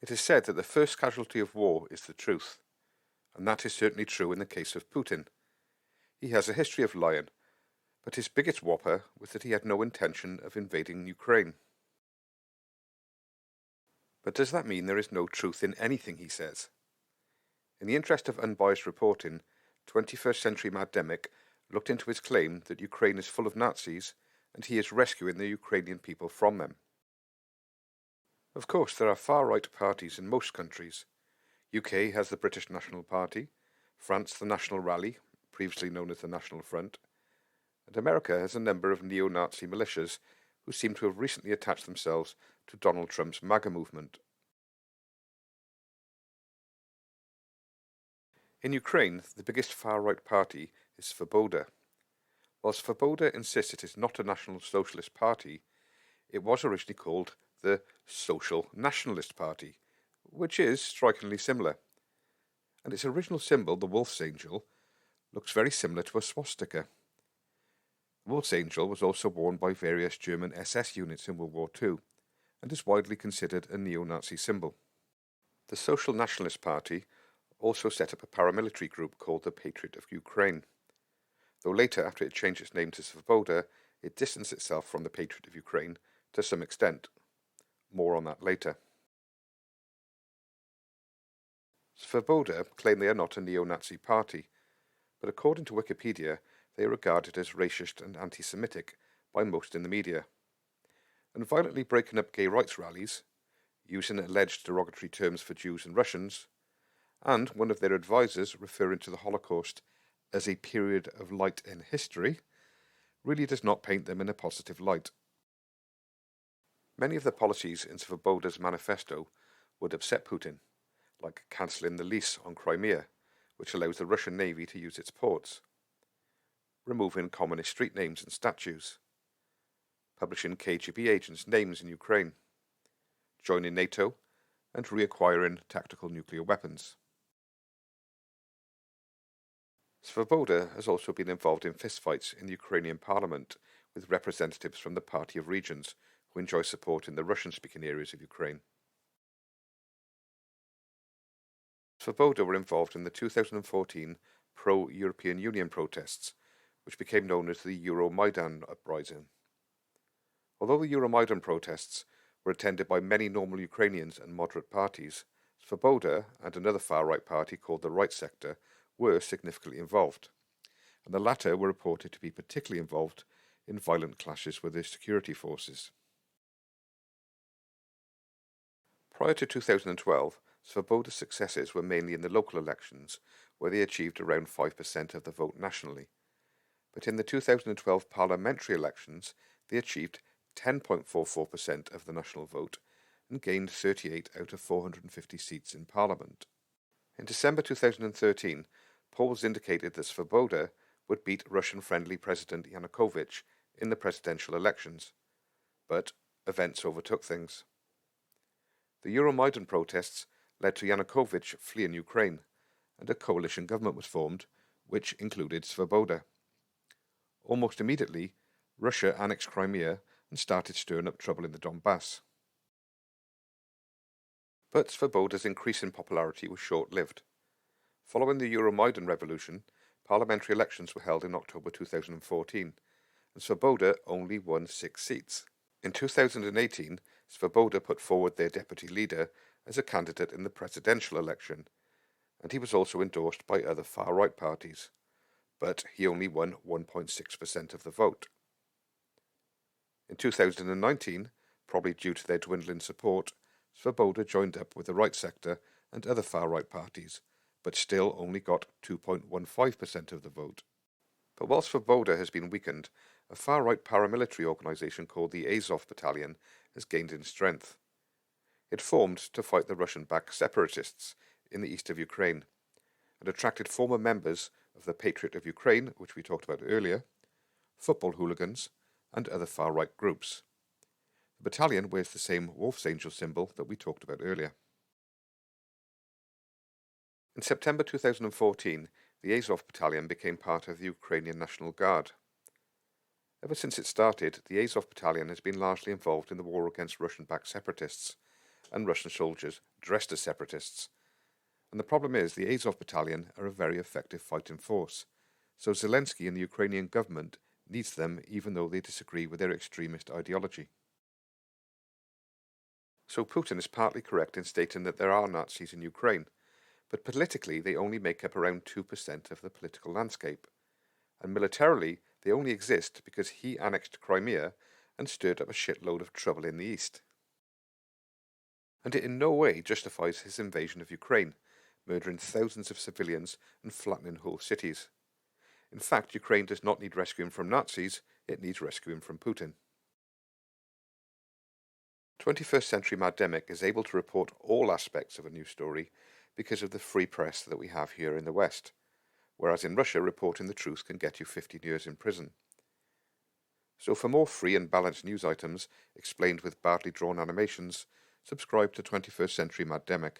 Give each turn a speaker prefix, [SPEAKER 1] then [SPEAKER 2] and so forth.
[SPEAKER 1] It is said that the first casualty of war is the truth, and that is certainly true in the case of Putin. He has a history of lying, but his biggest whopper was that he had no intention of invading Ukraine. But does that mean there is no truth in anything he says? In the interest of unbiased reporting, 21st Century Mad Demic looked into his claim that Ukraine is full of Nazis and he is rescuing the Ukrainian people from them. Of course, there are far-right parties in most countries. UK has the British National Party, France the National Rally, previously known as the National Front, and America has a number of neo-Nazi militias who seem to have recently attached themselves to Donald Trump's MAGA movement. In Ukraine, the biggest far-right party is Svoboda. Whilst Svoboda insists it is not a National Socialist Party, it was originally called the Social Nationalist Party, which is strikingly similar. And its original symbol, the wolf's angel, looks very similar to a swastika. The wolf's angel was also worn by various German SS units in World War II, and is widely considered a neo-Nazi symbol. The Social Nationalist Party also set up a paramilitary group called the Patriot of Ukraine, though later, after it changed its name to Svoboda, it distanced itself from the Patriot of Ukraine to some extent. More on that later. Svoboda claim they are not a neo-Nazi party, but according to Wikipedia, they are regarded as racist and anti-Semitic by most in the media, and violently breaking up gay rights rallies, using alleged derogatory terms for Jews and Russians, and one of their advisors referring to the Holocaust as a period of light in history, really does not paint them in a positive light. Many of the policies in Svoboda's manifesto would upset Putin, like cancelling the lease on Crimea, which allows the Russian Navy to use its ports, removing communist street names and statues, publishing KGB agents' names in Ukraine, joining NATO, and reacquiring tactical nuclear weapons. Svoboda has also been involved in fistfights in the Ukrainian parliament with representatives from the Party of Regions who enjoy support in the Russian-speaking areas of Ukraine. Svoboda were involved in the 2014 pro-European Union protests, which became known as the Euromaidan uprising. Although the Euromaidan protests were attended by many normal Ukrainians and moderate parties, Svoboda and another far-right party called the Right Sector were significantly involved, and the latter were reported to be particularly involved in violent clashes with the security forces. Prior to 2012, Svoboda's successes were mainly in the local elections, where they achieved around 5% of the vote nationally. But in the 2012 parliamentary elections, they achieved 10.44% of the national vote and gained 38 out of 450 seats in Parliament. In December 2013, polls indicated that Svoboda would beat Russian-friendly President Yanukovych in the presidential elections, but events overtook things. The Euromaidan protests led to Yanukovych fleeing Ukraine, and a coalition government was formed, which included Svoboda. Almost immediately, Russia annexed Crimea and started stirring up trouble in the Donbass. But Svoboda's increase in popularity was short-lived. Following the Euromaidan revolution, parliamentary elections were held in October 2014, and Svoboda only won 6 seats. In 2018, Svoboda put forward their deputy leader as a candidate in the presidential election, and he was also endorsed by other far-right parties, but he only won 1.6% of the vote. In 2019, probably due to their dwindling support, Svoboda joined up with the Right Sector and other far-right parties, but still only got 2.15% of the vote. But while Svoboda has been weakened, a far-right paramilitary organisation called the Azov Battalion has gained in strength. It formed to fight the Russian-backed separatists in the east of Ukraine, and attracted former members of the Patriot of Ukraine, which we talked about earlier, football hooligans, and other far-right groups. The battalion wears the same wolf's angel symbol that we talked about earlier. In September 2014, the Azov Battalion became part of the Ukrainian National Guard. Ever since it started, the Azov Battalion has been largely involved in the war against Russian-backed separatists, and Russian soldiers dressed as separatists. And the problem is the Azov battalion are a very effective fighting force, so Zelensky and the Ukrainian government needs them even though they disagree with their extremist ideology. So Putin is partly correct in stating that there are Nazis in Ukraine, but politically they only make up around 2% of the political landscape, and militarily they only exist because he annexed Crimea and stirred up a shitload of trouble in the east. And it in no way justifies his invasion of Ukraine, murdering thousands of civilians and flattening whole cities. In fact, Ukraine does not need rescuing from Nazis, it needs rescuing from Putin. 21st Century Mademic is able to report all aspects of a news story because of the free press that we have here in the West, whereas in Russia reporting the truth can get you 15 years in prison. So for more free and balanced news items explained with badly drawn animations, subscribe to 21st Century Mademic.